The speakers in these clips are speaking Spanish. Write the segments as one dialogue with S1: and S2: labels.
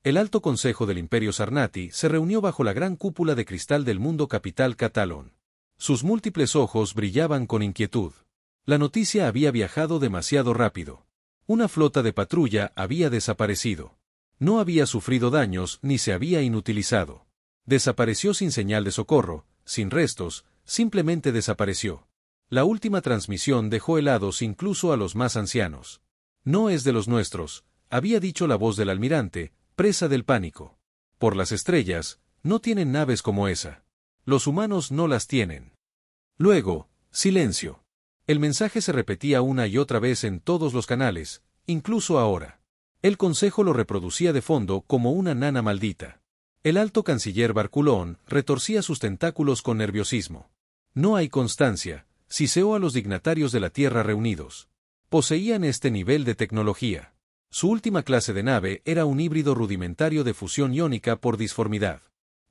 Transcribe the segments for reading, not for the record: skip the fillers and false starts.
S1: El Alto Consejo del Imperio Sarnati se reunió bajo la gran cúpula de cristal del mundo capital Catalón. Sus múltiples ojos brillaban con inquietud. La noticia había viajado demasiado rápido. Una flota de patrulla había desaparecido. No había sufrido daños ni se había inutilizado. Desapareció sin señal de socorro, sin restos, simplemente desapareció. La última transmisión dejó helados incluso a los más ancianos. No es de los nuestros, había dicho la voz del almirante, presa del pánico. Por las estrellas, no tienen naves como esa. Los humanos no las tienen. Luego, silencio. El mensaje se repetía una y otra vez en todos los canales, incluso ahora. El consejo lo reproducía de fondo como una nana maldita. El alto canciller Barculón retorcía sus tentáculos con nerviosismo. No hay constancia, siseó a los dignatarios de la Tierra reunidos. Poseían este nivel de tecnología. Su última clase de nave era un híbrido rudimentario de fusión iónica por disformidad.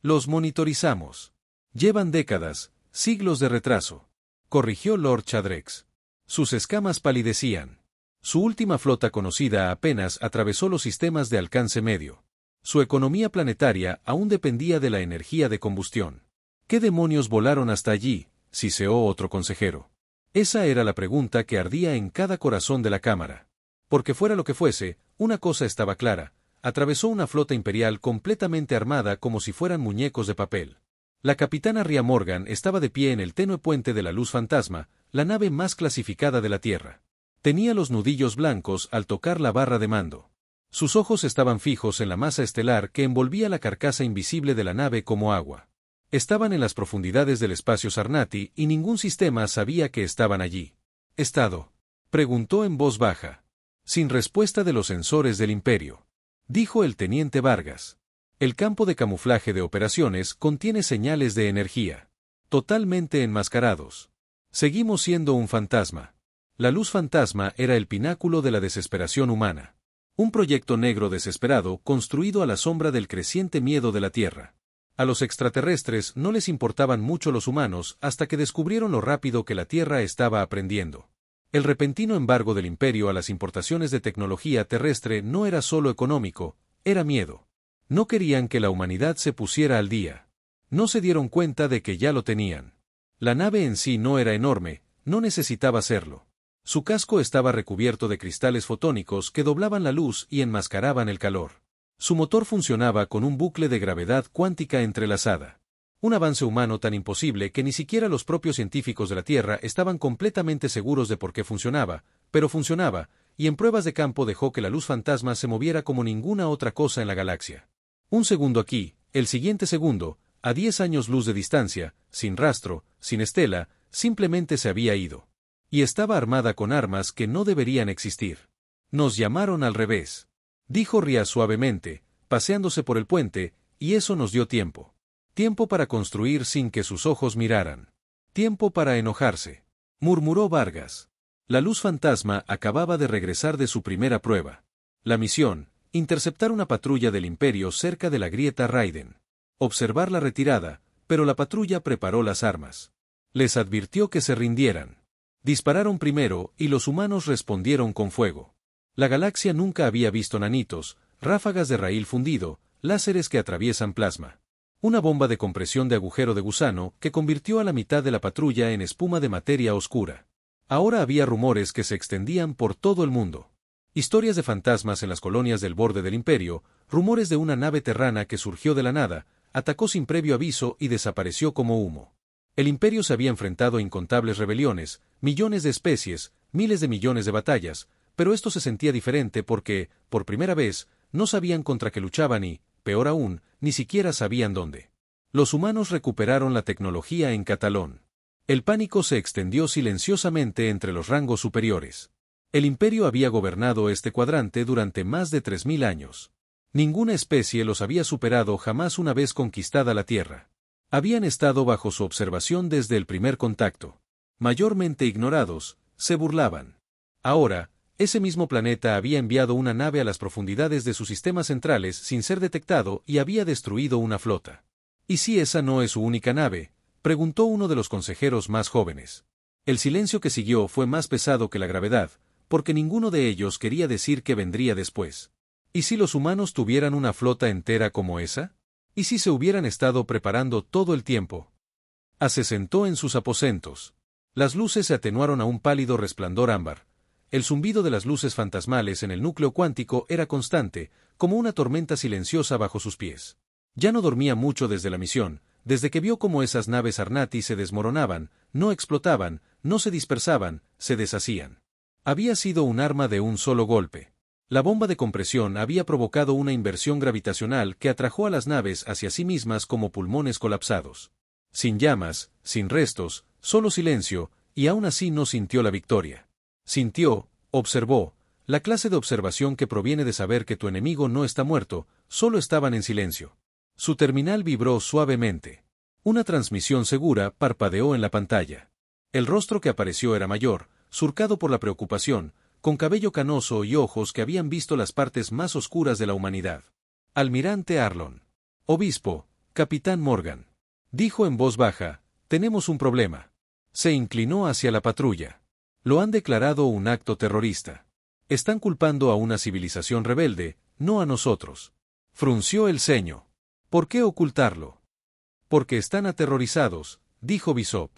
S1: Los monitorizamos. Llevan décadas, siglos de retraso. Corrigió Lord Chadrex. Sus escamas palidecían. Su última flota conocida apenas atravesó los sistemas de alcance medio. Su economía planetaria aún dependía de la energía de combustión. ¿Qué demonios volaron hasta allí?, siseó otro consejero. Esa era la pregunta que ardía en cada corazón de la cámara. Porque fuera lo que fuese, una cosa estaba clara: atravesó una flota imperial completamente armada como si fueran muñecos de papel. La capitana Rhea Morgan estaba de pie en el tenue puente de la Luz Fantasma, la nave más clasificada de la Tierra. Tenía los nudillos blancos al tocar la barra de mando. Sus ojos estaban fijos en la masa estelar que envolvía la carcasa invisible de la nave como agua. Estaban en las profundidades del espacio Sarnati y ningún sistema sabía que estaban allí. ¿Estado?, preguntó en voz baja. Sin respuesta de los sensores del Imperio. Dijo el teniente Vargas. El campo de camuflaje de operaciones contiene señales de energía. Totalmente enmascarados. Seguimos siendo un fantasma. La Luz Fantasma era el pináculo de la desesperación humana. Un proyecto negro desesperado construido a la sombra del creciente miedo de la Tierra. A los extraterrestres no les importaban mucho los humanos hasta que descubrieron lo rápido que la Tierra estaba aprendiendo. El repentino embargo del Imperio a las importaciones de tecnología terrestre no era solo económico, era miedo. No querían que la humanidad se pusiera al día. No se dieron cuenta de que ya lo tenían. La nave en sí no era enorme, no necesitaba serlo. Su casco estaba recubierto de cristales fotónicos que doblaban la luz y enmascaraban el calor. Su motor funcionaba con un bucle de gravedad cuántica entrelazada. Un avance humano tan imposible que ni siquiera los propios científicos de la Tierra estaban completamente seguros de por qué funcionaba, pero funcionaba, y en pruebas de campo dejó que la Luz Fantasma se moviera como ninguna otra cosa en la galaxia. Un segundo aquí, el siguiente segundo, a 10 años luz de distancia, sin rastro, sin estela, simplemente se había ido. Y estaba armada con armas que no deberían existir. Nos llamaron al revés. Dijo Rhea suavemente, paseándose por el puente, y eso nos dio tiempo. Tiempo para construir sin que sus ojos miraran. Tiempo para enojarse. Murmuró Vargas. La Luz Fantasma acababa de regresar de su primera prueba. La misión: interceptar una patrulla del Imperio cerca de la grieta Raiden. Observar la retirada, pero la patrulla preparó las armas. Les advirtió que se rindieran. Dispararon primero y los humanos respondieron con fuego. La galaxia nunca había visto nanitos, ráfagas de raíl fundido, láseres que atraviesan plasma. Una bomba de compresión de agujero de gusano que convirtió a la mitad de la patrulla en espuma de materia oscura. Ahora había rumores que se extendían por todo el mundo. Historias de fantasmas en las colonias del borde del Imperio, rumores de una nave terrana que surgió de la nada, atacó sin previo aviso y desapareció como humo. El Imperio se había enfrentado a incontables rebeliones, millones de especies, miles de millones de batallas, pero esto se sentía diferente porque, por primera vez, no sabían contra qué luchaban y, peor aún, ni siquiera sabían dónde. Los humanos recuperaron la tecnología en Catalón. El pánico se extendió silenciosamente entre los rangos superiores. El Imperio había gobernado este cuadrante durante más de 3000 años. Ninguna especie los había superado jamás una vez conquistada la Tierra. Habían estado bajo su observación desde el primer contacto. Mayormente ignorados, se burlaban. Ahora, ese mismo planeta había enviado una nave a las profundidades de sus sistemas centrales sin ser detectado y había destruido una flota. ¿Y si esa no es su única nave?, preguntó uno de los consejeros más jóvenes. El silencio que siguió fue más pesado que la gravedad, porque ninguno de ellos quería decir qué vendría después. ¿Y si los humanos tuvieran una flota entera como esa? ¿Y si se hubieran estado preparando todo el tiempo? Se sentó en sus aposentos. Las luces se atenuaron a un pálido resplandor ámbar. El zumbido de las luces fantasmales en el núcleo cuántico era constante, como una tormenta silenciosa bajo sus pies. Ya no dormía mucho desde la misión, desde que vio cómo esas naves Arnati se desmoronaban, no explotaban, no se dispersaban, se deshacían. Había sido un arma de un solo golpe. La bomba de compresión había provocado una inversión gravitacional que atrajo a las naves hacia sí mismas como pulmones colapsados. Sin llamas, sin restos, solo silencio, y aún así no sintió la victoria. Sintió, observó, la clase de observación que proviene de saber que tu enemigo no está muerto, solo estaban en silencio. Su terminal vibró suavemente. Una transmisión segura parpadeó en la pantalla. El rostro que apareció era mayor, surcado por la preocupación, con cabello canoso y ojos que habían visto las partes más oscuras de la humanidad. Almirante Arlon. Obispo, Capitán Morgan. Dijo en voz baja, tenemos un problema. Se inclinó hacia la patrulla. Lo han declarado un acto terrorista. Están culpando a una civilización rebelde, no a nosotros. Frunció el ceño. ¿Por qué ocultarlo? Porque están aterrorizados, dijo Bishop.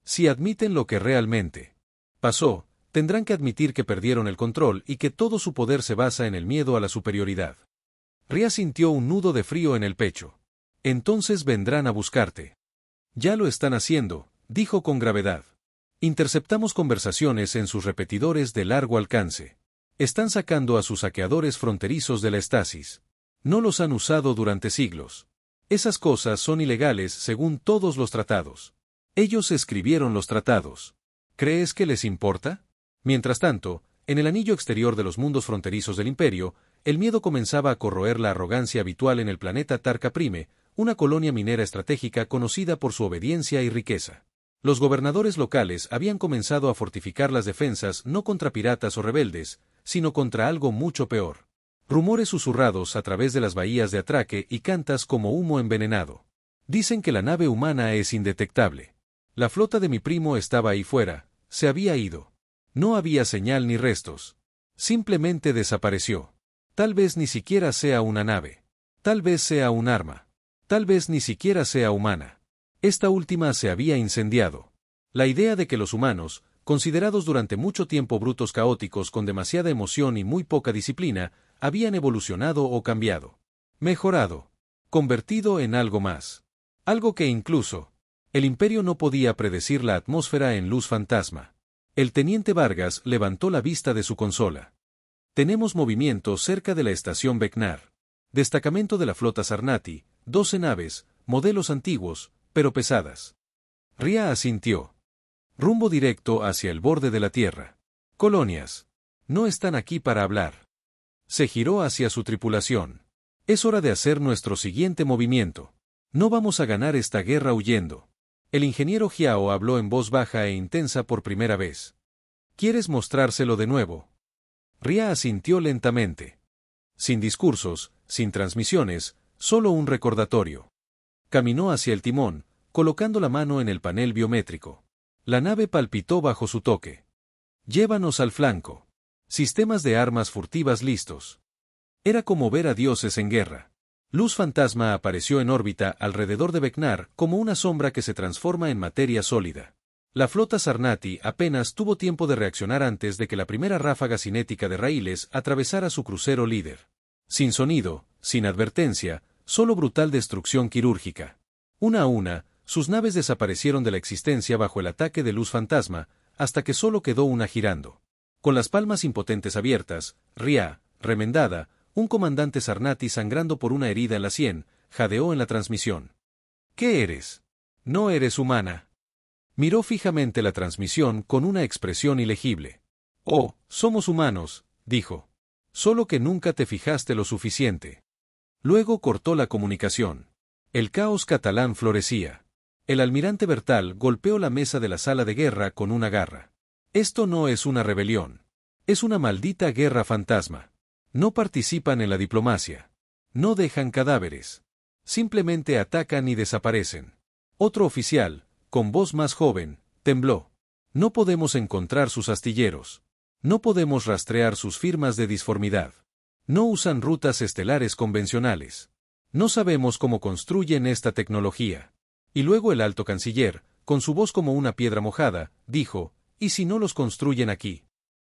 S1: Si admiten lo que realmente pasó, tendrán que admitir que perdieron el control y que todo su poder se basa en el miedo a la superioridad. Ria sintió un nudo de frío en el pecho. Entonces vendrán a buscarte. Ya lo están haciendo, dijo con gravedad. Interceptamos conversaciones en sus repetidores de largo alcance. Están sacando a sus saqueadores fronterizos de la estasis. No los han usado durante siglos. Esas cosas son ilegales según todos los tratados. Ellos escribieron los tratados. ¿Crees que les importa? Mientras tanto, en el anillo exterior de los mundos fronterizos del Imperio, el miedo comenzaba a corroer la arrogancia habitual en el planeta Tarka Prime, una colonia minera estratégica conocida por su obediencia y riqueza. Los gobernadores locales habían comenzado a fortificar las defensas no contra piratas o rebeldes, sino contra algo mucho peor. Rumores susurrados a través de las bahías de Atraque y Cantas como humo envenenado. Dicen que la nave humana es indetectable. La flota de mi primo estaba ahí fuera, se había ido. No había señal ni restos. Simplemente desapareció. Tal vez ni siquiera sea una nave. Tal vez sea un arma. Tal vez ni siquiera sea humana. Esta última se había incendiado. La idea de que los humanos, considerados durante mucho tiempo brutos caóticos con demasiada emoción y muy poca disciplina, habían evolucionado o cambiado. Mejorado. Convertido en algo más. Algo que incluso el Imperio no podía predecir la atmósfera en luz fantasma. El teniente Vargas levantó la vista de su consola. Tenemos movimiento cerca de la estación Vecnar. Destacamento de la flota Sarnati, 12 naves, modelos antiguos, pero pesadas. Ria asintió. Rumbo directo hacia el borde de la Tierra. Colonias. No están aquí para hablar. Se giró hacia su tripulación. Es hora de hacer nuestro siguiente movimiento. No vamos a ganar esta guerra huyendo. El ingeniero Jiao habló en voz baja e intensa por primera vez. ¿Quieres mostrárselo de nuevo? Ria asintió lentamente. Sin discursos, sin transmisiones, solo un recordatorio. Caminó hacia el timón, colocando la mano en el panel biométrico. La nave palpitó bajo su toque. Llévanos al flanco. Sistemas de armas furtivas listos. Era como ver a dioses en guerra. Luz fantasma apareció en órbita alrededor de Vecnar como una sombra que se transforma en materia sólida. La flota Sarnati apenas tuvo tiempo de reaccionar antes de que la primera ráfaga cinética de raíles atravesara su crucero líder. Sin sonido, sin advertencia, solo brutal destrucción quirúrgica. Una a una, sus naves desaparecieron de la existencia bajo el ataque de luz fantasma, hasta que solo quedó una girando. Con las palmas impotentes abiertas, Ria, remendada, un comandante Sarnati sangrando por una herida en la sien, jadeó en la transmisión. ¿Qué eres? No eres humana. Miró fijamente la transmisión con una expresión ilegible. Oh, somos humanos, dijo. Solo que nunca te fijaste lo suficiente. Luego cortó la comunicación. El caos catalán florecía. El almirante Bertal golpeó la mesa de la sala de guerra con una garra. Esto no es una rebelión. Es una maldita guerra fantasma. No participan en la diplomacia. No dejan cadáveres. Simplemente atacan y desaparecen. Otro oficial, con voz más joven, tembló. No podemos encontrar sus astilleros. No podemos rastrear sus firmas de disformidad. No usan rutas estelares convencionales. No sabemos cómo construyen esta tecnología. Y luego el alto canciller, con su voz como una piedra mojada, dijo, ¿y si no los construyen aquí?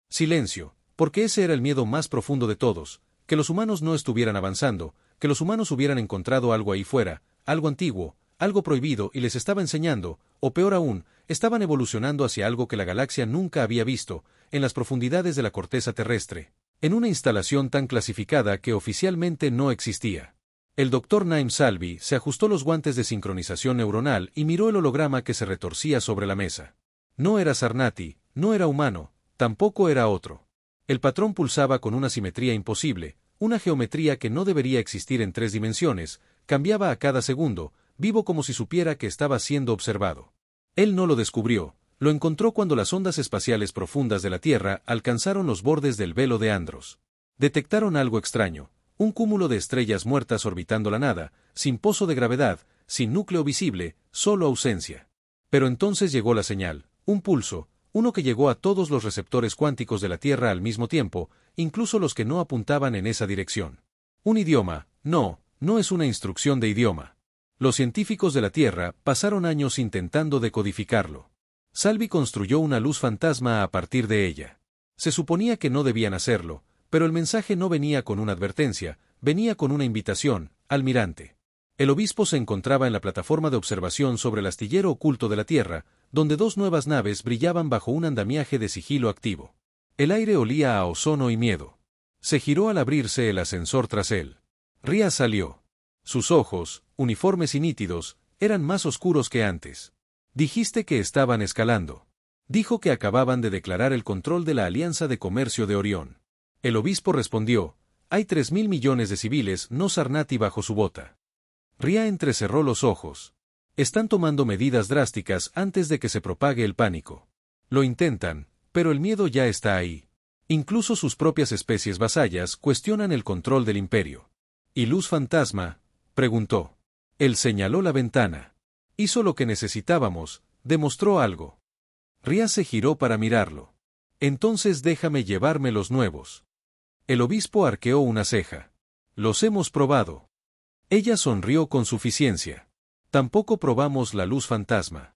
S1: Silencio, porque ese era el miedo más profundo de todos, que los humanos no estuvieran avanzando, que los humanos hubieran encontrado algo ahí fuera, algo antiguo, algo prohibido y les estaba enseñando, o peor aún, estaban evolucionando hacia algo que la galaxia nunca había visto, en las profundidades de la corteza terrestre, en una instalación tan clasificada que oficialmente no existía. El Dr. Naim Salvi se ajustó los guantes de sincronización neuronal y miró el holograma que se retorcía sobre la mesa. No era Sarnati, no era humano, tampoco era otro. El patrón pulsaba con una simetría imposible, una geometría que no debería existir en 3 dimensiones, cambiaba a cada segundo, vivo como si supiera que estaba siendo observado. Él no lo descubrió, lo encontró cuando las ondas espaciales profundas de la Tierra alcanzaron los bordes del velo de Andros. Detectaron algo extraño, un cúmulo de estrellas muertas orbitando la nada, sin pozo de gravedad, sin núcleo visible, solo ausencia. Pero entonces llegó la señal, un pulso, uno que llegó a todos los receptores cuánticos de la Tierra al mismo tiempo, incluso los que no apuntaban en esa dirección. Un idioma, no es una instrucción de idioma. Los científicos de la Tierra pasaron años intentando decodificarlo. Salvi construyó una luz fantasma a partir de ella. Se suponía que no debían hacerlo, pero el mensaje no venía con una advertencia, venía con una invitación, almirante. El obispo se encontraba en la plataforma de observación sobre el astillero oculto de la Tierra, donde 2 nuevas naves brillaban bajo un andamiaje de sigilo activo. El aire olía a ozono y miedo. Se giró al abrirse el ascensor tras él. Ria salió. Sus ojos, uniformes y nítidos, eran más oscuros que antes. Dijiste que estaban escalando. Dijo que acababan de declarar el control de la Alianza de Comercio de Orión. El obispo respondió, hay 3.000 millones de civiles no Sarnati bajo su bota. Ria entrecerró los ojos. Están tomando medidas drásticas antes de que se propague el pánico. Lo intentan, pero el miedo ya está ahí. Incluso sus propias especies vasallas cuestionan el control del imperio. ¿Y Luz Fantasma? Preguntó. Él señaló la ventana. Hizo lo que necesitábamos, demostró algo. Ria se giró para mirarlo. Entonces déjame llevarme los nuevos. El obispo arqueó una ceja. Los hemos probado. Ella sonrió con suficiencia. Tampoco probamos la Luz Fantasma.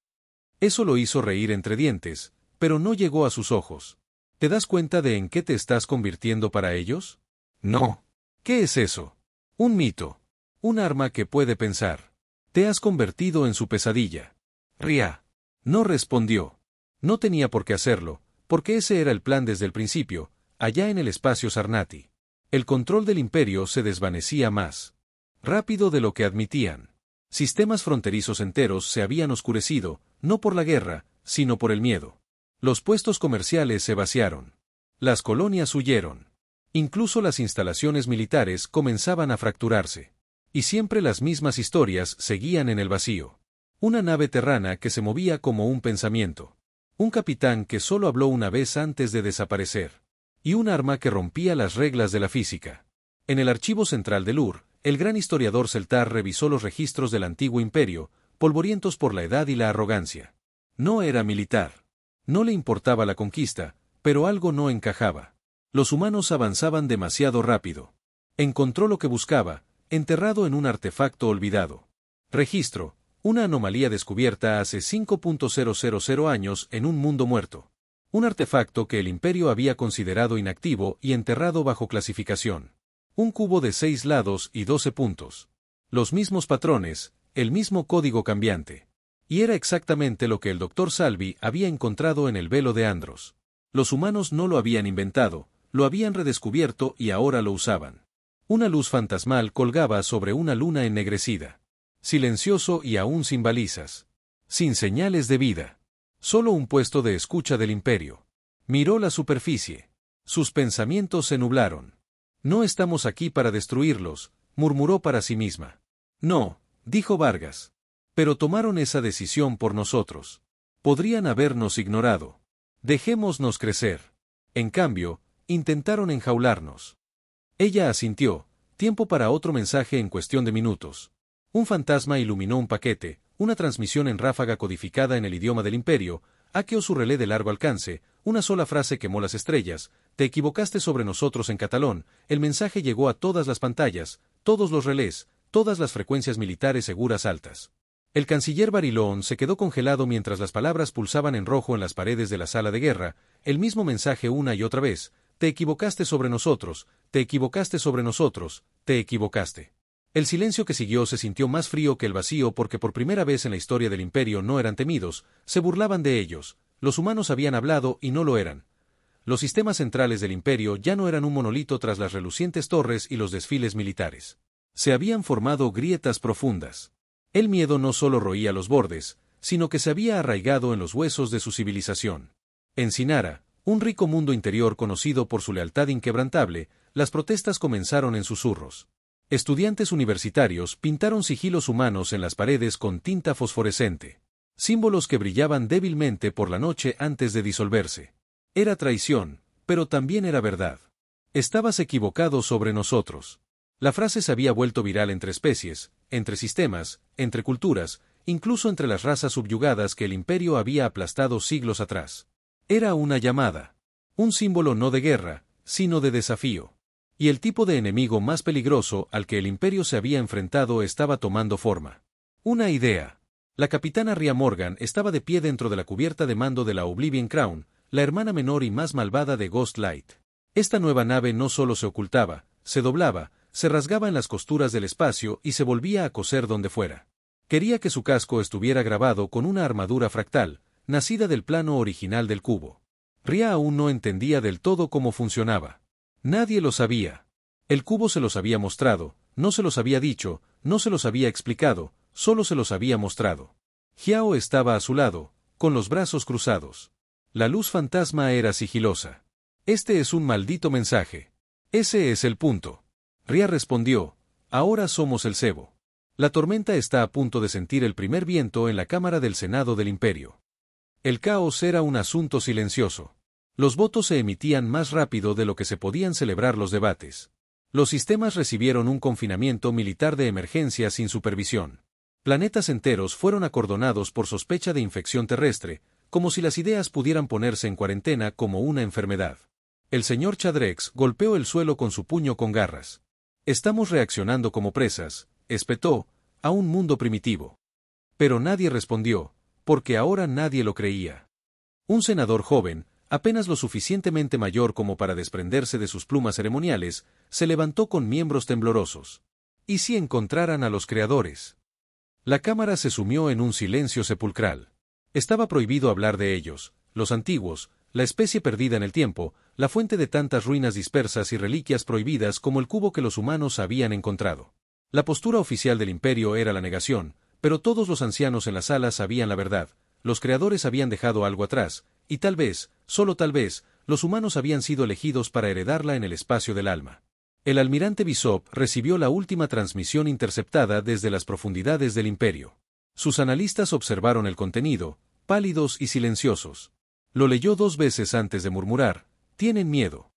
S1: Eso lo hizo reír entre dientes, pero no llegó a sus ojos. ¿Te das cuenta de en qué te estás convirtiendo para ellos? No. ¿Qué es eso? Un mito. Un arma que puede pensar. Te has convertido en su pesadilla. Ria. No respondió. No tenía por qué hacerlo, porque ese era el plan desde el principio, allá en el espacio Sarnati. El control del imperio se desvanecía más rápido de lo que admitían. Sistemas fronterizos enteros se habían oscurecido, no por la guerra, sino por el miedo. Los puestos comerciales se vaciaron. Las colonias huyeron. Incluso las instalaciones militares comenzaban a fracturarse. Y siempre las mismas historias seguían en el vacío. Una nave terrana que se movía como un pensamiento. Un capitán que solo habló una vez antes de desaparecer. Y un arma que rompía las reglas de la física. En el archivo central de Lur, el gran historiador Celtar revisó los registros del antiguo imperio, polvorientos por la edad y la arrogancia. No era militar. No le importaba la conquista, pero algo no encajaba. Los humanos avanzaban demasiado rápido. Encontró lo que buscaba, enterrado en un artefacto olvidado. Registro, una anomalía descubierta hace 5.000 años en un mundo muerto. Un artefacto que el imperio había considerado inactivo y enterrado bajo clasificación. Un cubo de 6 lados y 12 puntos. Los mismos patrones, el mismo código cambiante. Y era exactamente lo que el Dr. Salvi había encontrado en el velo de Andros. Los humanos no lo habían inventado, lo habían redescubierto y ahora lo usaban. Una luz fantasmal colgaba sobre una luna ennegrecida. Silencioso y aún sin balizas. Sin señales de vida. Solo un puesto de escucha del imperio. Miró la superficie. Sus pensamientos se nublaron. No estamos aquí para destruirlos, murmuró para sí misma. No, dijo Vargas. Pero tomaron esa decisión por nosotros. Podrían habernos ignorado. Dejémonos crecer. En cambio, intentaron enjaularnos. Ella asintió, tiempo para otro mensaje en cuestión de minutos. Un fantasma iluminó un paquete, una transmisión en ráfaga codificada en el idioma del imperio, aqueo su relé de largo alcance, una sola frase quemó las estrellas: te equivocaste sobre nosotros en catalán. El mensaje llegó a todas las pantallas, todos los relés, todas las frecuencias militares seguras altas. El canciller Barilón se quedó congelado mientras las palabras pulsaban en rojo en las paredes de la sala de guerra, el mismo mensaje una y otra vez: te equivocaste sobre nosotros, te equivocaste sobre nosotros, te equivocaste. El silencio que siguió se sintió más frío que el vacío porque por primera vez en la historia del imperio no eran temidos, se burlaban de ellos, los humanos habían hablado y no lo eran. Los sistemas centrales del imperio ya no eran un monolito tras las relucientes torres y los desfiles militares. Se habían formado grietas profundas. El miedo no solo roía los bordes, sino que se había arraigado en los huesos de su civilización. En Sinara, un rico mundo interior conocido por su lealtad inquebrantable, las protestas comenzaron en susurros. Estudiantes universitarios pintaron sigilos humanos en las paredes con tinta fosforescente. Símbolos que brillaban débilmente por la noche antes de disolverse. Era traición, pero también era verdad. Estabas equivocado sobre nosotros. La frase se había vuelto viral entre especies, entre sistemas, entre culturas, incluso entre las razas subyugadas que el imperio había aplastado siglos atrás. Era una llamada. Un símbolo no de guerra, sino de desafío. Y el tipo de enemigo más peligroso al que el imperio se había enfrentado estaba tomando forma. Una idea. La capitana Rhea Morgan estaba de pie dentro de la cubierta de mando de la Oblivion Crown, la hermana menor y más malvada de Ghost Light. Esta nueva nave no solo se ocultaba, se doblaba, se rasgaba en las costuras del espacio y se volvía a coser donde fuera. Quería que su casco estuviera grabado con una armadura fractal, nacida del plano original del cubo. Rhea aún no entendía del todo cómo funcionaba. Nadie lo sabía. El cubo se los había mostrado, no se los había dicho, no se los había explicado, solo se los había mostrado. Xiao estaba a su lado, con los brazos cruzados. La luz fantasma era sigilosa. Este es un maldito mensaje. Ese es el punto. Rhea respondió: ahora somos el cebo. La tormenta está a punto de sentir el primer viento en la Cámara del Senado del Imperio. El caos era un asunto silencioso. Los votos se emitían más rápido de lo que se podían celebrar los debates. Los sistemas recibieron un confinamiento militar de emergencia sin supervisión. Planetas enteros fueron acordonados por sospecha de infección terrestre, como si las ideas pudieran ponerse en cuarentena como una enfermedad. El señor Chadrex golpeó el suelo con su puño con garras. Estamos reaccionando como presas, espetó, a un mundo primitivo. Pero nadie respondió, porque ahora nadie lo creía. Un senador joven, apenas lo suficientemente mayor como para desprenderse de sus plumas ceremoniales, se levantó con miembros temblorosos. ¿Y si encontraran a los creadores? La cámara se sumió en un silencio sepulcral. Estaba prohibido hablar de ellos, los antiguos, la especie perdida en el tiempo, la fuente de tantas ruinas dispersas y reliquias prohibidas como el cubo que los humanos habían encontrado. La postura oficial del imperio era la negación, pero todos los ancianos en la sala sabían la verdad. Los creadores habían dejado algo atrás, y tal vez, solo tal vez, los humanos habían sido elegidos para heredarla en el espacio del alma. El almirante Bishop recibió la última transmisión interceptada desde las profundidades del imperio. Sus analistas observaron el contenido, pálidos y silenciosos. Lo leyó 2 veces antes de murmurar: ¿tienen miedo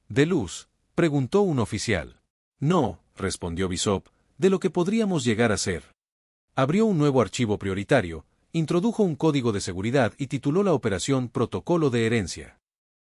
S1: de luz?, preguntó un oficial. No, respondió Bishop, de lo que podríamos llegar a ser. Abrió un nuevo archivo prioritario, introdujo un código de seguridad y tituló la operación Protocolo de Herencia.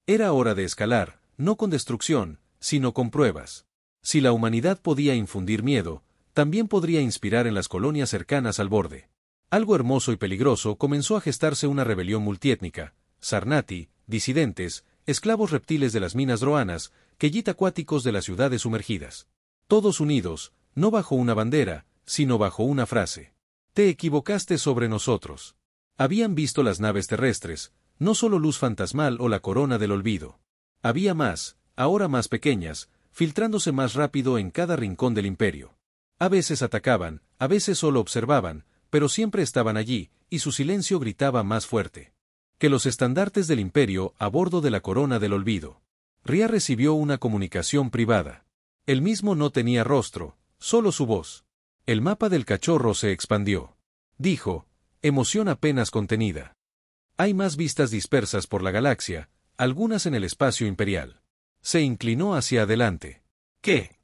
S1: Era hora de escalar, no con destrucción, sino con pruebas. Si la humanidad podía infundir miedo, también podría inspirar en las colonias cercanas al borde. Algo hermoso y peligroso comenzó a gestarse: una rebelión multiétnica, Sarnati, disidentes, esclavos reptiles de las minas droanas, Kellit acuáticos de las ciudades sumergidas. Todos unidos, no bajo una bandera, sino bajo una frase. Te equivocaste sobre nosotros. Habían visto las naves terrestres, no solo luz fantasmal o la corona del olvido. Había más, ahora más pequeñas, filtrándose más rápido en cada rincón del imperio. A veces atacaban, a veces solo observaban, pero siempre estaban allí, y su silencio gritaba más fuerte que los estandartes del imperio a bordo de la corona del olvido. Rhea recibió una comunicación privada. Él mismo no tenía rostro, solo su voz. El mapa del cachorro se expandió. Dijo, emoción apenas contenida. Hay más vistas dispersas por la galaxia, algunas en el espacio imperial. Se inclinó hacia adelante. ¿Qué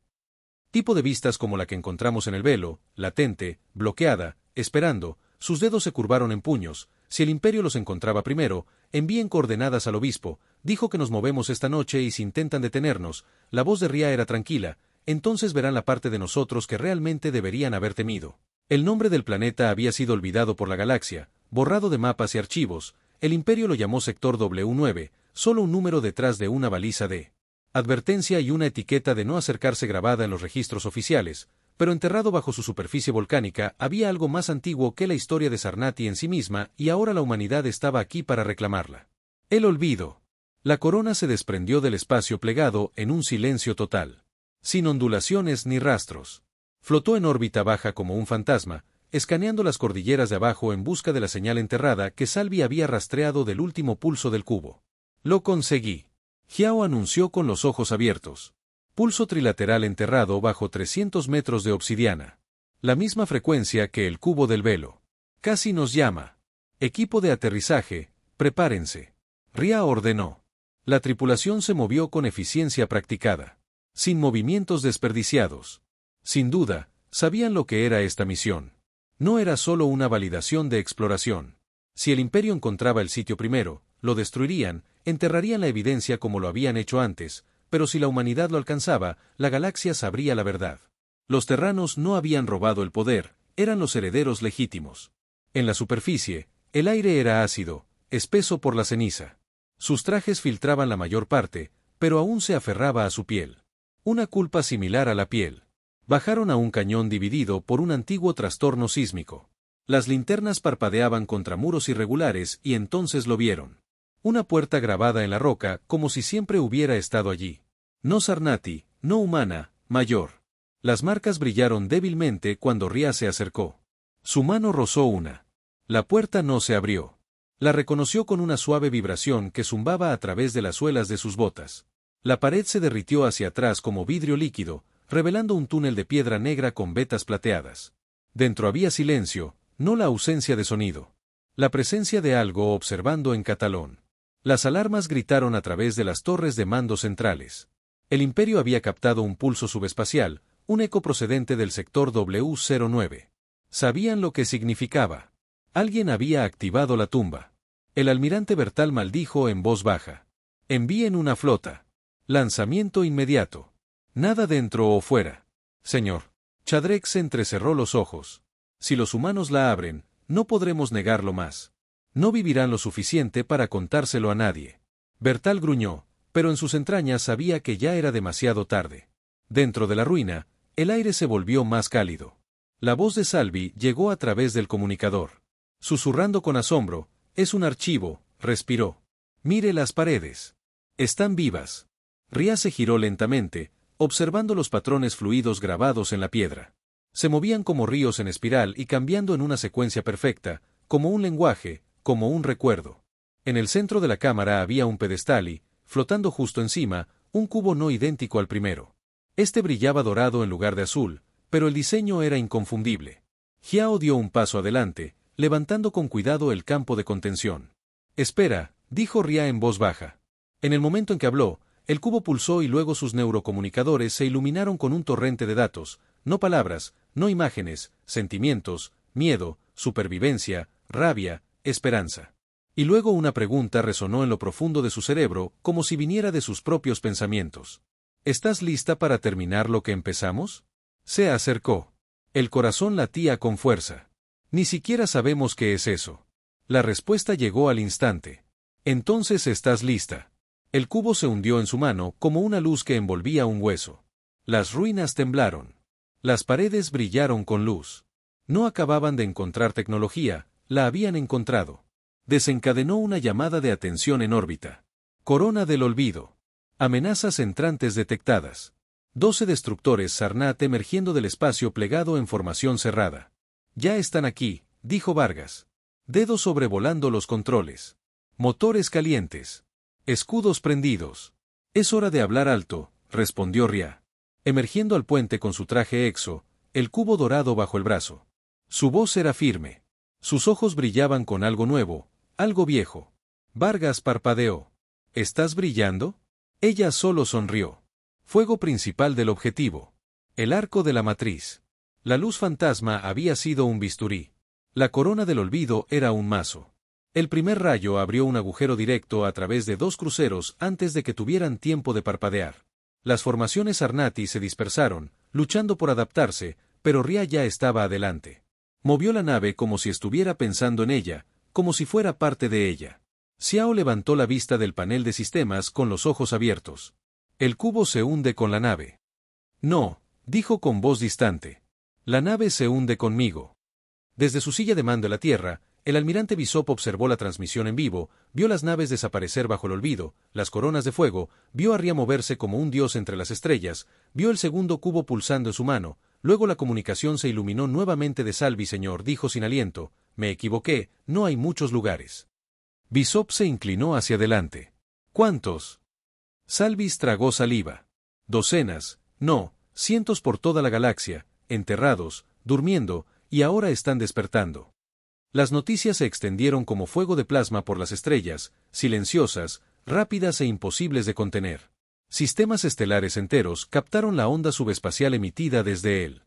S1: tipo de vistas como la que encontramos en el velo, latente, bloqueada, esperando? Sus dedos se curvaron en puños. Si el imperio los encontraba primero, envíen coordenadas al obispo, dijo que nos movemos esta noche y si intentan detenernos, la voz de Ria era tranquila, entonces verán la parte de nosotros que realmente deberían haber temido. El nombre del planeta había sido olvidado por la galaxia, borrado de mapas y archivos, el Imperio lo llamó Sector W9, solo un número detrás de una baliza de advertencia y una etiqueta de no acercarse grabada en los registros oficiales, pero enterrado bajo su superficie volcánica había algo más antiguo que la historia de Sarnati en sí misma y ahora la humanidad estaba aquí para reclamarla. El olvido. La corona se desprendió del espacio plegado en un silencio total. Sin ondulaciones ni rastros. Flotó en órbita baja como un fantasma, escaneando las cordilleras de abajo en busca de la señal enterrada que Salvi había rastreado del último pulso del cubo. Lo conseguí. Jiao anunció con los ojos abiertos. Pulso trilateral enterrado bajo 300 metros de obsidiana. La misma frecuencia que el cubo del velo. Casi nos llama. Equipo de aterrizaje, prepárense. Ria ordenó. La tripulación se movió con eficiencia practicada. Sin movimientos desperdiciados. Sin duda, sabían lo que era esta misión. No era solo una validación de exploración. Si el Imperio encontraba el sitio primero, lo destruirían, enterrarían la evidencia como lo habían hecho antes, pero si la humanidad lo alcanzaba, la galaxia sabría la verdad. Los terranos no habían robado el poder, eran los herederos legítimos. En la superficie, el aire era ácido, espeso por la ceniza. Sus trajes filtraban la mayor parte, pero aún se aferraba a su piel. Una culpa similar a la piel. Bajaron a un cañón dividido por un antiguo trastorno sísmico. Las linternas parpadeaban contra muros irregulares y entonces lo vieron. Una puerta grabada en la roca como si siempre hubiera estado allí. No Sarnati, no humana, mayor. Las marcas brillaron débilmente cuando Ria se acercó. Su mano rozó una. La puerta no se abrió. La reconoció con una suave vibración que zumbaba a través de las suelas de sus botas. La pared se derritió hacia atrás como vidrio líquido, revelando un túnel de piedra negra con vetas plateadas. Dentro había silencio, no la ausencia de sonido. La presencia de algo observando en catalán. Las alarmas gritaron a través de las torres de mando centrales. El Imperio había captado un pulso subespacial, un eco procedente del sector W09. Sabían lo que significaba. Alguien había activado la tumba. El almirante Bertal maldijo en voz baja. Envíen una flota. Lanzamiento inmediato. Nada dentro o fuera. Señor. Chadrek se entrecerró los ojos. Si los humanos la abren, no podremos negarlo más. No vivirán lo suficiente para contárselo a nadie. Bertal gruñó, pero en sus entrañas sabía que ya era demasiado tarde. Dentro de la ruina, el aire se volvió más cálido. La voz de Salvi llegó a través del comunicador. Susurrando con asombro, es un archivo, respiró. Mire las paredes. Están vivas. Ria se giró lentamente, observando los patrones fluidos grabados en la piedra. Se movían como ríos en espiral y cambiando en una secuencia perfecta, como un lenguaje, como un recuerdo. En el centro de la cámara había un pedestal y, flotando justo encima, un cubo no idéntico al primero. Este brillaba dorado en lugar de azul, pero el diseño era inconfundible. Jiao dio un paso adelante, levantando con cuidado el campo de contención. Espera, dijo Ria en voz baja. En el momento en que habló, el cubo pulsó y luego sus neurocomunicadores se iluminaron con un torrente de datos, no palabras, no imágenes, sentimientos, miedo, supervivencia, rabia, esperanza. Y luego una pregunta resonó en lo profundo de su cerebro, como si viniera de sus propios pensamientos. ¿Estás lista para terminar lo que empezamos? Se acercó. El corazón latía con fuerza. Ni siquiera sabemos qué es eso. La respuesta llegó al instante. Entonces estás lista. El cubo se hundió en su mano como una luz que envolvía un hueso. Las ruinas temblaron. Las paredes brillaron con luz. No acababan de encontrar tecnología, la habían encontrado. Desencadenó una llamada de atención en órbita. Corona del olvido. Amenazas entrantes detectadas. 12 destructores Sarnat emergiendo del espacio plegado en formación cerrada. Ya están aquí, dijo Vargas. Dedos sobrevolando los controles. Motores calientes. Escudos prendidos. Es hora de hablar alto, respondió Ria. Emergiendo al puente con su traje exo, el cubo dorado bajo el brazo. Su voz era firme. Sus ojos brillaban con algo nuevo, algo viejo. Vargas parpadeó. ¿Estás brillando? Ella solo sonrió. Fuego principal del objetivo. El arco de la matriz. La luz fantasma había sido un bisturí. La corona del olvido era un mazo. El primer rayo abrió un agujero directo a través de 2 cruceros antes de que tuvieran tiempo de parpadear. Las formaciones Arnati se dispersaron, luchando por adaptarse, pero Ria ya estaba adelante. Movió la nave como si estuviera pensando en ella, como si fuera parte de ella. Xiao levantó la vista del panel de sistemas con los ojos abiertos. El cubo se hunde con la nave. No, dijo con voz distante. La nave se hunde conmigo. Desde su silla de mando en la Tierra, el almirante Bishop observó la transmisión en vivo, vio las naves desaparecer bajo el olvido, las coronas de fuego, vio a Ria moverse como un dios entre las estrellas, vio el segundo cubo pulsando en su mano, luego la comunicación se iluminó nuevamente de Salvi señor, dijo sin aliento, me equivoqué, no hay muchos lugares. Bishop se inclinó hacia adelante. ¿Cuántos? Salvis tragó saliva. Docenas, no, cientos por toda la galaxia, enterrados, durmiendo, y ahora están despertando. Las noticias se extendieron como fuego de plasma por las estrellas, silenciosas, rápidas e imposibles de contener. Sistemas estelares enteros captaron la onda subespacial emitida desde él.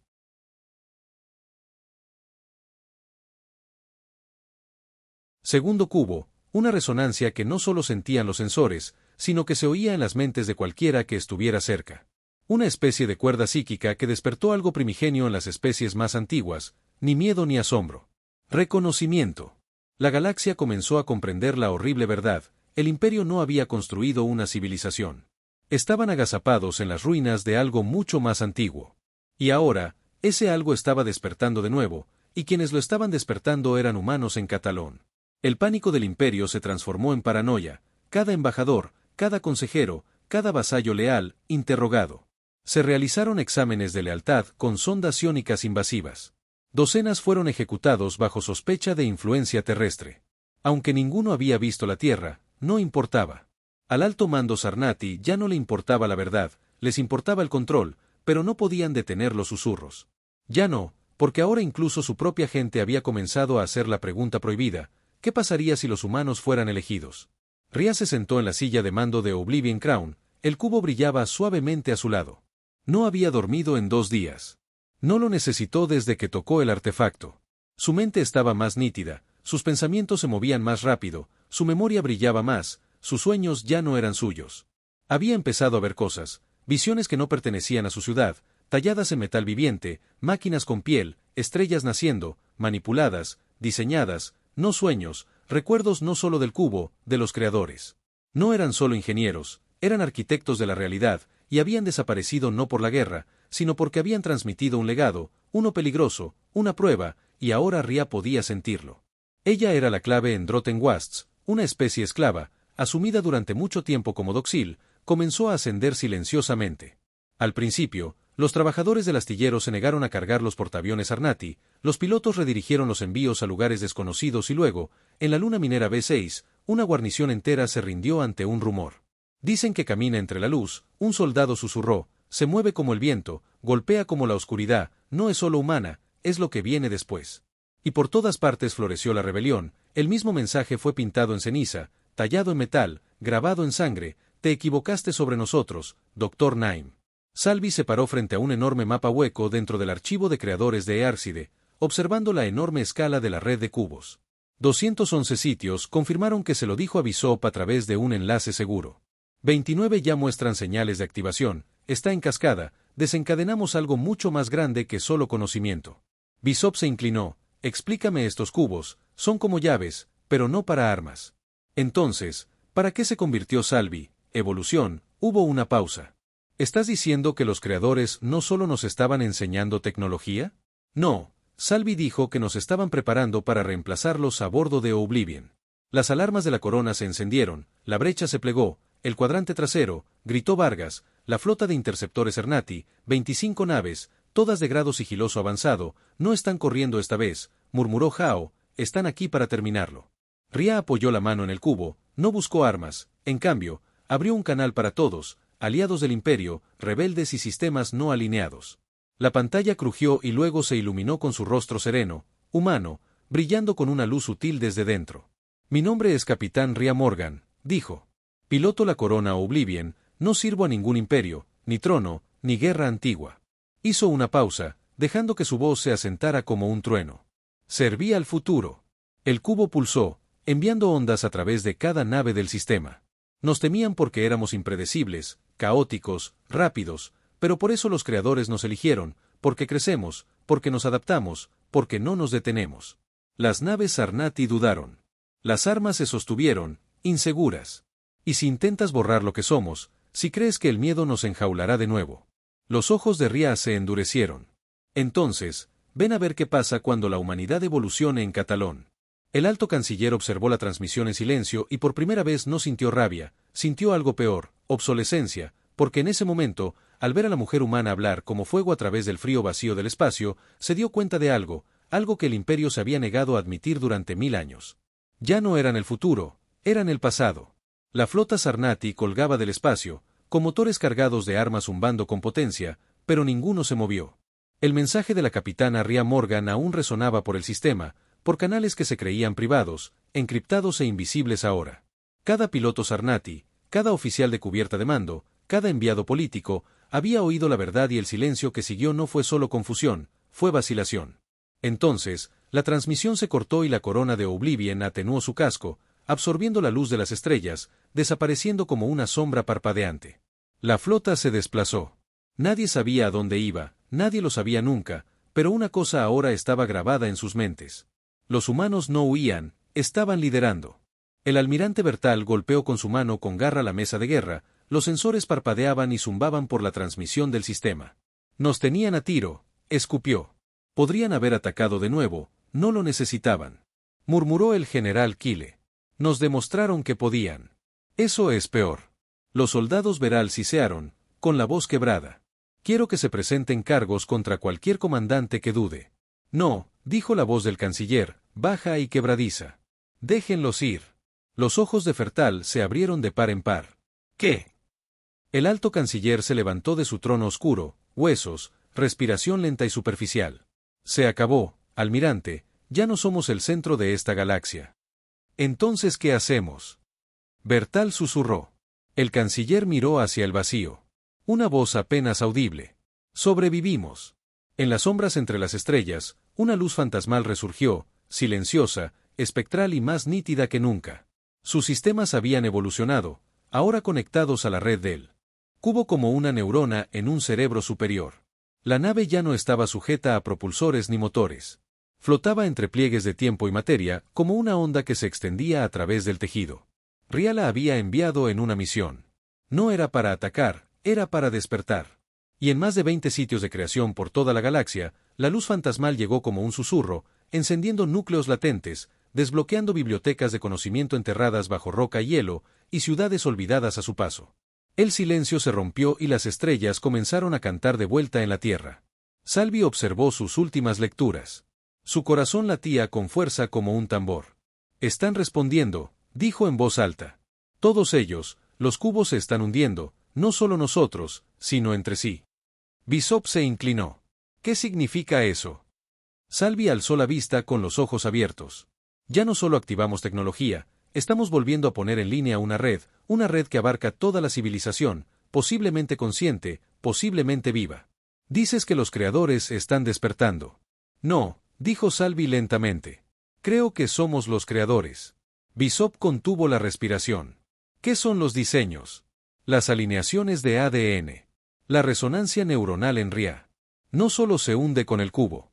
S1: Segundo cubo, una resonancia que no solo sentían los sensores, sino que se oía en las mentes de cualquiera que estuviera cerca. Una especie de cuerda psíquica que despertó algo primigenio en las especies más antiguas, ni miedo ni asombro. Reconocimiento. La galaxia comenzó a comprender la horrible verdad, el imperio no había construido una civilización. Estaban agazapados en las ruinas de algo mucho más antiguo. Y ahora, ese algo estaba despertando de nuevo, y quienes lo estaban despertando eran humanos en Catalón. El pánico del imperio se transformó en paranoia, cada embajador, cada consejero, cada vasallo leal, interrogado. Se realizaron exámenes de lealtad con sondas iónicas invasivas. Docenas fueron ejecutados bajo sospecha de influencia terrestre. Aunque ninguno había visto la Tierra, no importaba. Al alto mando Sarnati ya no le importaba la verdad, les importaba el control, pero no podían detener los susurros. Ya no, porque ahora incluso su propia gente había comenzado a hacer la pregunta prohibida, ¿qué pasaría si los humanos fueran elegidos? Ria se sentó en la silla de mando de Oblivion Crown, el cubo brillaba suavemente a su lado. No había dormido en 2 días. No lo necesitó desde que tocó el artefacto. Su mente estaba más nítida, sus pensamientos se movían más rápido, su memoria brillaba más, sus sueños ya no eran suyos. Había empezado a ver cosas, visiones que no pertenecían a su ciudad, talladas en metal viviente, máquinas con piel, estrellas naciendo, manipuladas, diseñadas, no sueños, recuerdos no solo del cubo, de los creadores. No eran solo ingenieros, eran arquitectos de la realidad, y habían desaparecido no por la guerra, sino porque habían transmitido un legado, uno peligroso, una prueba, y ahora Ria podía sentirlo. Ella era la clave en Drotenwasts, una especie esclava, asumida durante mucho tiempo como Doxil, comenzó a ascender silenciosamente. Al principio, los trabajadores del astillero se negaron a cargar los portaaviones Arnati, los pilotos redirigieron los envíos a lugares desconocidos y luego, en la luna minera B6, una guarnición entera se rindió ante un rumor. Dicen que camina entre la luz, un soldado susurró, se mueve como el viento, golpea como la oscuridad, no es solo humana, es lo que viene después. Y por todas partes floreció la rebelión, el mismo mensaje fue pintado en ceniza, tallado en metal, grabado en sangre, te equivocaste sobre nosotros, Dr. Naim. Salvi se paró frente a un enorme mapa hueco dentro del archivo de creadores de Eárcide, observando la enorme escala de la red de cubos. 211 sitios confirmaron que se lo dijo a Bishop a través de un enlace seguro. 29 ya muestran señales de activación, está en cascada, desencadenamos algo mucho más grande que solo conocimiento. Bishop se inclinó, explícame estos cubos, son como llaves, pero no para armas. Entonces, ¿para qué se convirtió Salvi? Evolución, hubo una pausa. ¿Estás diciendo que los creadores no solo nos estaban enseñando tecnología? No, Salvi dijo que nos estaban preparando para reemplazarlos a bordo de Oblivion. Las alarmas de la corona se encendieron, la brecha se plegó, el cuadrante trasero, gritó Vargas, la flota de interceptores Arnati, 25 naves, todas de grado sigiloso avanzado, no están corriendo esta vez, murmuró Hao, están aquí para terminarlo. Ria apoyó la mano en el cubo, no buscó armas, en cambio, abrió un canal para todos, aliados del imperio, rebeldes y sistemas no alineados. La pantalla crujió y luego se iluminó con su rostro sereno, humano, brillando con una luz sutil desde dentro. Mi nombre es Capitán Ria Morgan, dijo. Piloto la corona Oblivion, no sirvo a ningún imperio, ni trono, ni guerra antigua. Hizo una pausa, dejando que su voz se asentara como un trueno. Serví al futuro. El cubo pulsó, enviando ondas a través de cada nave del sistema. Nos temían porque éramos impredecibles, caóticos, rápidos, pero por eso los creadores nos eligieron, porque crecemos, porque nos adaptamos, porque no nos detenemos. Las naves Sarnati dudaron. Las armas se sostuvieron, inseguras. Y si intentas borrar lo que somos, si crees que el miedo nos enjaulará de nuevo. Los ojos de Ria se endurecieron. Entonces, ven a ver qué pasa cuando la humanidad evolucione en Catalón. El alto canciller observó la transmisión en silencio y por primera vez no sintió rabia, sintió algo peor, obsolescencia, porque en ese momento, al ver a la mujer humana hablar como fuego a través del frío vacío del espacio, se dio cuenta de algo que el imperio se había negado a admitir durante 1000 años. Ya no eran el futuro, eran el pasado. La flota Sarnati colgaba del espacio, con motores cargados de armas zumbando con potencia, pero ninguno se movió. El mensaje de la capitana Ria Morgan aún resonaba por el sistema, por canales que se creían privados, encriptados e invisibles ahora. Cada piloto Sarnati, cada oficial de cubierta de mando, cada enviado político, había oído la verdad y el silencio que siguió no fue solo confusión, fue vacilación. Entonces, la transmisión se cortó y la corona de Oblivion atenuó su casco, absorbiendo la luz de las estrellas, desapareciendo como una sombra parpadeante. La flota se desplazó. Nadie sabía a dónde iba, nadie lo sabía nunca, pero una cosa ahora estaba grabada en sus mentes. Los humanos no huían, estaban liderando. El almirante Bertal golpeó con su mano con garra la mesa de guerra, los sensores parpadeaban y zumbaban por la transmisión del sistema. Nos tenían a tiro, escupió. Podrían haber atacado de nuevo, no lo necesitaban. Murmuró el general Kyle. Nos demostraron que podían. Eso es peor. Los soldados Veral sisearon, con la voz quebrada. Quiero que se presenten cargos contra cualquier comandante que dude. No, dijo la voz del canciller, baja y quebradiza. Déjenlos ir. Los ojos de Fertal se abrieron de par en par. ¿Qué? El alto canciller se levantó de su trono oscuro, huesos, respiración lenta y superficial. Se acabó, almirante, ya no somos el centro de esta galaxia. Entonces, ¿qué hacemos? Bertal susurró. El canciller miró hacia el vacío. Una voz apenas audible. Sobrevivimos. En las sombras entre las estrellas, una luz fantasmal resurgió, silenciosa, espectral y más nítida que nunca. Sus sistemas habían evolucionado, ahora conectados a la red del cubo como una neurona en un cerebro superior. La nave ya no estaba sujeta a propulsores ni motores. Flotaba entre pliegues de tiempo y materia, como una onda que se extendía a través del tejido. Ria la había enviado en una misión. No era para atacar, era para despertar. Y en más de 20 sitios de creación por toda la galaxia, la luz fantasmal llegó como un susurro, encendiendo núcleos latentes, desbloqueando bibliotecas de conocimiento enterradas bajo roca y hielo, y ciudades olvidadas a su paso. El silencio se rompió y las estrellas comenzaron a cantar de vuelta en la tierra. Salvi observó sus últimas lecturas. Su corazón latía con fuerza como un tambor. Están respondiendo, dijo en voz alta. Todos ellos, los cubos se están hundiendo, no solo nosotros, sino entre sí. Bishop se inclinó. ¿Qué significa eso? Salvi alzó la vista con los ojos abiertos. Ya no solo activamos tecnología, estamos volviendo a poner en línea una red que abarca toda la civilización, posiblemente consciente, posiblemente viva. Dices que los creadores están despertando. No, dijo Salvi lentamente. Creo que somos los creadores. Bishop contuvo la respiración. ¿Qué son los diseños? Las alineaciones de ADN. La resonancia neuronal en Ria. No solo se hunde con el cubo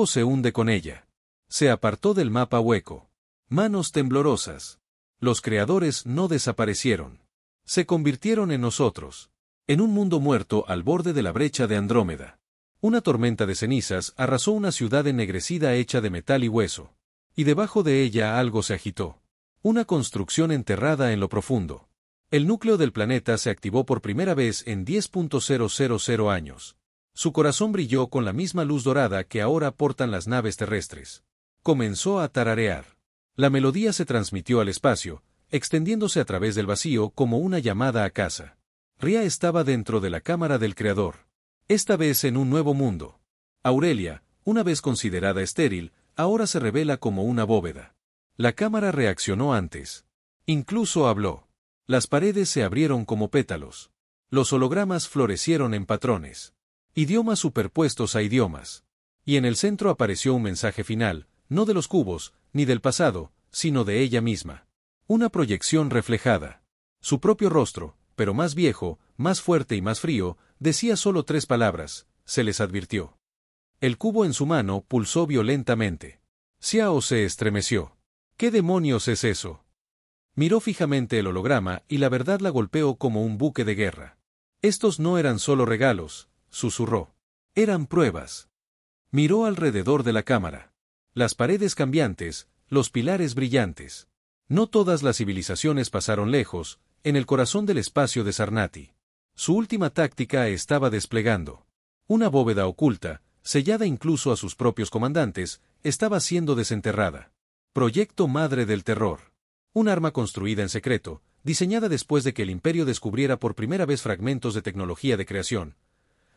S1: se hunde con ella. Se apartó del mapa hueco. Manos temblorosas. Los creadores no desaparecieron. Se convirtieron en nosotros. En un mundo muerto al borde de la brecha de Andrómeda. Una tormenta de cenizas arrasó una ciudad ennegrecida hecha de metal y hueso. Y debajo de ella algo se agitó. Una construcción enterrada en lo profundo. El núcleo del planeta se activó por primera vez en 10.000 años. Su corazón brilló con la misma luz dorada que ahora portan las naves terrestres. Comenzó a tararear. La melodía se transmitió al espacio, extendiéndose a través del vacío como una llamada a casa. Ria estaba dentro de la cámara del Creador. Esta vez en un nuevo mundo. Aurelia, una vez considerada estéril, ahora se revela como una bóveda. La cámara reaccionó antes. Incluso habló. Las paredes se abrieron como pétalos. Los hologramas florecieron en patrones. Idiomas superpuestos a idiomas. Y en el centro apareció un mensaje final, no de los cubos, ni del pasado, sino de ella misma. Una proyección reflejada. Su propio rostro, pero más viejo, más fuerte y más frío, decía solo 3 palabras, se les advirtió. El cubo en su mano pulsó violentamente. Xiao se estremeció. ¿Qué demonios es eso? Miró fijamente el holograma y la verdad la golpeó como un buque de guerra. Estos no eran solo regalos, susurró. Eran pruebas. Miró alrededor de la cámara. Las paredes cambiantes, los pilares brillantes. No todas las civilizaciones pasaron lejos, en el corazón del espacio de Sarnati. Su última táctica estaba desplegando. Una bóveda oculta, sellada incluso a sus propios comandantes, estaba siendo desenterrada. Proyecto Madre del Terror. Un arma construida en secreto, diseñada después de que el Imperio descubriera por primera vez fragmentos de tecnología de creación.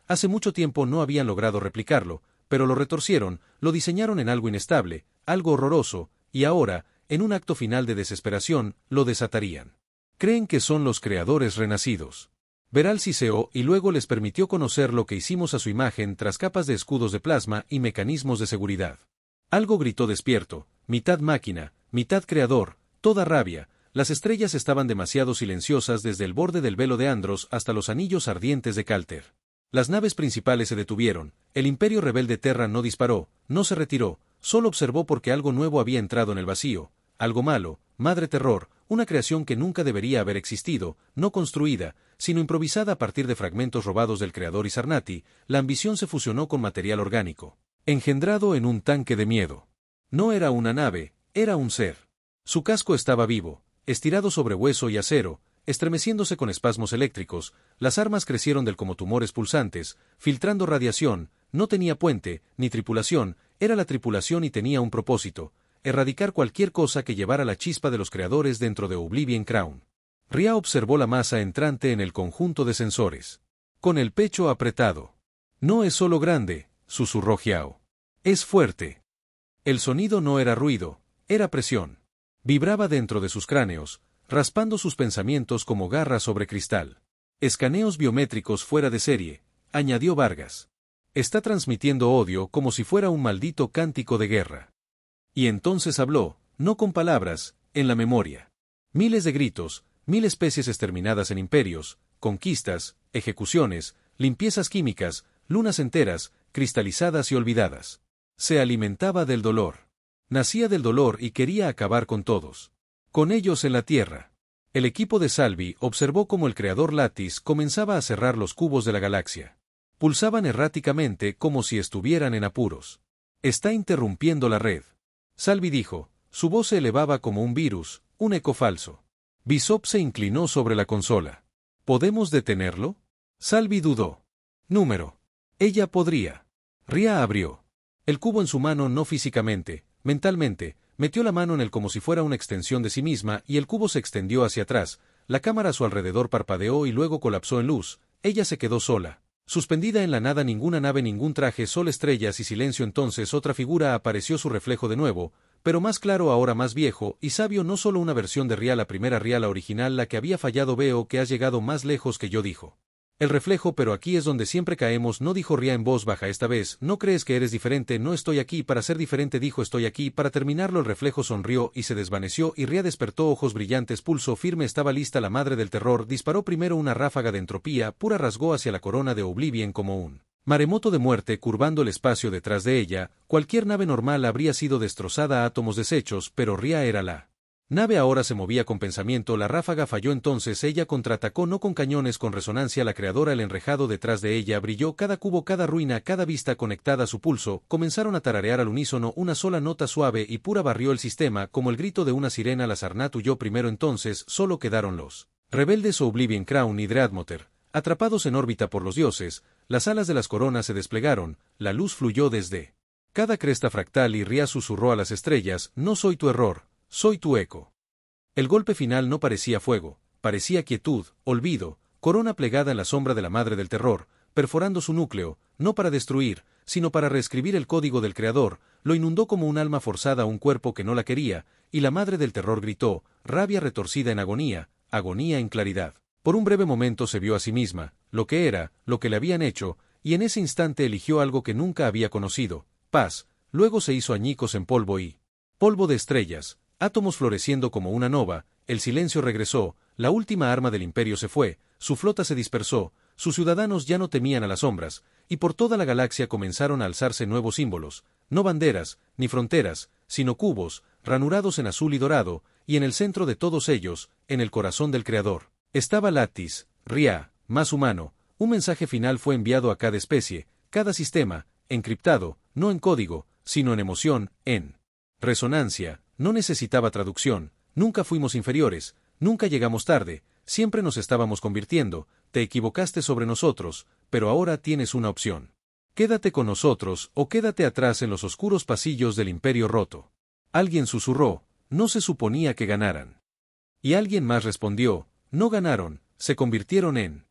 S1: Hace mucho tiempo no habían logrado replicarlo, pero lo retorcieron, lo diseñaron en algo inestable, algo horroroso, y ahora, en un acto final de desesperación, lo desatarían. Creen que son los creadores renacidos. Veral siseó y luego les permitió conocer lo que hicimos a su imagen tras capas de escudos de plasma y mecanismos de seguridad. Algo gritó despierto, mitad máquina, mitad creador, toda rabia. Las estrellas estaban demasiado silenciosas desde el borde del velo de Andros hasta los anillos ardientes de Calter. Las naves principales se detuvieron, el Imperio Rebelde Terra no disparó, no se retiró, solo observó porque algo nuevo había entrado en el vacío, algo malo, Madre Terror, una creación que nunca debería haber existido, no construida, sino improvisada a partir de fragmentos robados del creador y Sarnati. La ambición se fusionó con material orgánico, engendrado en un tanque de miedo. No era una nave, era un ser. Su casco estaba vivo, estirado sobre hueso y acero, estremeciéndose con espasmos eléctricos. Las armas crecieron como tumores pulsantes, filtrando radiación. No tenía puente, ni tripulación, era la tripulación y tenía un propósito: erradicar cualquier cosa que llevara la chispa de los creadores dentro de Oblivion Crown. Ria observó la masa entrante en el conjunto de sensores. Con el pecho apretado. No es solo grande, susurró Xiao. Es fuerte. El sonido no era ruido, era presión. Vibraba dentro de sus cráneos, raspando sus pensamientos como garras sobre cristal. Escaneos biométricos fuera de serie, añadió Vargas. Está transmitiendo odio como si fuera un maldito cántico de guerra. Y entonces habló, no con palabras, en la memoria. Miles de gritos, 1000 especies exterminadas en imperios, conquistas, ejecuciones, limpiezas químicas, lunas enteras, cristalizadas y olvidadas. Se alimentaba del dolor. Nacía del dolor y quería acabar con todos. Con ellos en la Tierra. El equipo de Salvi observó cómo el creador Lattice comenzaba a cerrar los cubos de la galaxia. Pulsaban erráticamente como si estuvieran en apuros. Está interrumpiendo la red. Salvi dijo, su voz se elevaba como un virus, un eco falso. Bishop se inclinó sobre la consola. ¿Podemos detenerlo? Salvi dudó. Número. Ella podría. Ria abrió. El cubo en su mano, no físicamente, mentalmente, metió la mano en él como si fuera una extensión de sí misma y el cubo se extendió hacia atrás. La cámara a su alrededor parpadeó y luego colapsó en luz. Ella se quedó sola. Suspendida en la nada, ninguna nave, ningún traje, solo estrellas y silencio. Entonces otra figura apareció, su reflejo de nuevo, pero más claro, ahora más viejo y sabio. No solo una versión de Ria, la primera Ria, la original, la que había fallado. Veo que has llegado más lejos que yo, dijo. El reflejo, pero aquí es donde siempre caemos, no, dijo Ria en voz baja esta vez. ¿No crees que eres diferente? No estoy aquí para ser diferente, dijo. Estoy aquí para terminarlo. El reflejo sonrió y se desvaneció y Ria despertó, ojos brillantes, pulso firme. Estaba lista la Madre del Terror. Disparó primero una ráfaga de entropía pura, rasgó hacia la corona de Oblivion como un maremoto de muerte, curvando el espacio detrás de ella. Cualquier nave normal habría sido destrozada a átomos deshechos, pero Ria era la nave. Ahora se movía con pensamiento. La ráfaga falló, entonces ella contraatacó, no con cañones, con resonancia. La creadora, el enrejado detrás de ella brilló, cada cubo, cada ruina, cada vista conectada a su pulso. Comenzaron a tararear al unísono una sola nota suave y pura. Barrió el sistema como el grito de una sirena. La Sarnat huyó primero, entonces solo quedaron los rebeldes Oblivion Crown y Dreadmoter, atrapados en órbita por los dioses. Las alas de las coronas se desplegaron, la luz fluyó desde cada cresta fractal y Ria susurró a las estrellas, no soy tu error, soy tu eco. El golpe final no parecía fuego, parecía quietud, olvido, corona plegada en la sombra de la Madre del Terror, perforando su núcleo, no para destruir, sino para reescribir el código del Creador. Lo inundó como un alma forzada a un cuerpo que no la quería, y la Madre del Terror gritó, rabia retorcida en agonía, agonía en claridad. Por un breve momento se vio a sí misma, lo que era, lo que le habían hecho, y en ese instante eligió algo que nunca había conocido, paz. Luego se hizo añicos en polvo y polvo de estrellas, Átomos floreciendo como una nova, el silencio regresó, la última arma del imperio se fue, su flota se dispersó, sus ciudadanos ya no temían a las sombras, y por toda la galaxia comenzaron a alzarse nuevos símbolos, no banderas, ni fronteras, sino cubos, ranurados en azul y dorado, y en el centro de todos ellos, en el corazón del Creador, estaba Lattis, Ria, más humano. Un mensaje final fue enviado a cada especie, cada sistema, encriptado, no en código, sino en emoción, en resonancia. No necesitaba traducción, nunca fuimos inferiores, nunca llegamos tarde, siempre nos estábamos convirtiendo, te equivocaste sobre nosotros, pero ahora tienes una opción. Quédate con nosotros o quédate atrás en los oscuros pasillos del Imperio Roto. Alguien susurró, no se suponía que ganaran. Y alguien más respondió, no ganaron, se convirtieron en